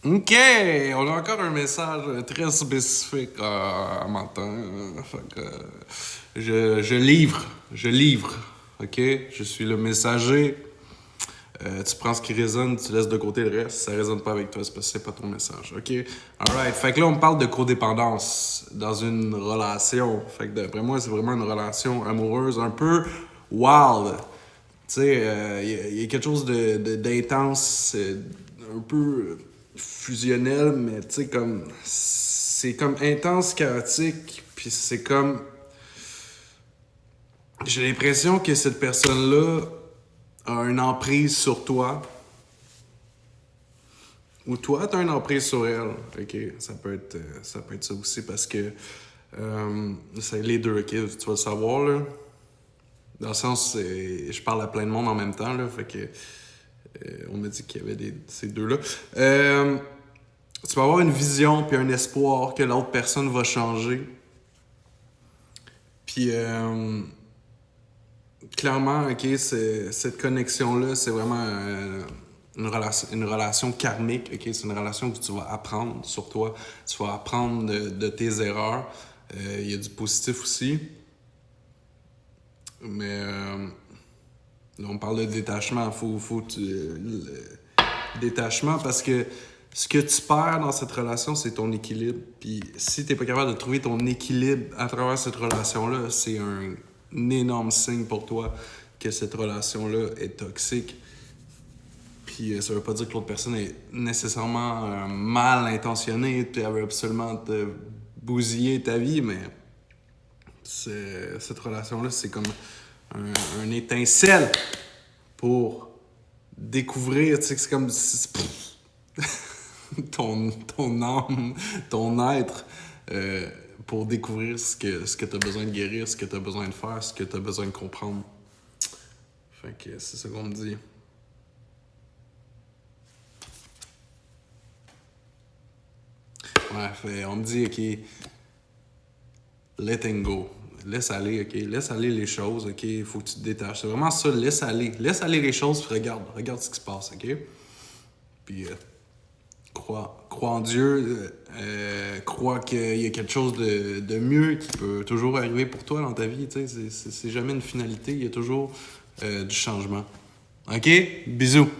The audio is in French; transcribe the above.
OK, on a encore un message très spécifique en matin. Fait que, je livre, OK? Je suis le messager. Tu prends ce qui résonne, tu laisses de côté le reste. Si ça résonne pas avec toi, c'est parce que c'est pas ton message, OK? Alright, fait que là, on parle de codépendance dans une relation. Fait que d'après moi, c'est vraiment une relation amoureuse un peu wild. Tu sais, il y a quelque chose d'intense, un peu fusionnel, mais tu sais, comme. C'est comme intense, chaotique, puis c'est comme. J'ai l'impression que cette personne-là a une emprise sur toi, ou toi, t'as une emprise sur elle. Ok, ça peut être ça aussi parce que. C'est les deux, ok, tu vas le savoir, là. Dans le sens, je parle à plein de monde en même temps, là, fait que. On m'a dit qu'il y avait ces deux-là. Tu vas avoir une vision puis un espoir que l'autre personne va changer. Puis, clairement, ok, cette connexion-là, c'est vraiment une relation karmique. Ok, c'est une relation où tu vas apprendre sur toi. Tu vas apprendre de tes erreurs. Il y a du positif aussi. Mais là, on parle de détachement. Détachement parce que ce que tu perds dans cette relation, c'est ton équilibre. Puis si t'es pas capable de trouver ton équilibre à travers cette relation-là, c'est un énorme signe pour toi que cette relation-là est toxique. Puis ça veut pas dire que l'autre personne est nécessairement mal intentionnée, elle veut absolument te bousiller ta vie, mais cette relation-là, c'est comme un étincelle pour découvrir, tu sais, c'est comme ton âme, ton être, pour découvrir ce que tu as besoin de guérir, ce que tu as besoin de faire, ce que tu as besoin de comprendre. Fait que c'est ça qu'on me dit. Ouais, on me dit, OK, letting go. Laisse aller, OK? Laisse aller les choses, OK? Il faut que tu te détaches. C'est vraiment ça, laisse aller. Laisse aller les choses, puis regarde ce qui se passe, OK? Puis crois en Dieu, crois qu'il y a quelque chose de mieux qui peut toujours arriver pour toi dans ta vie, tu sais. C'est jamais une finalité, il y a toujours du changement. OK? Bisous!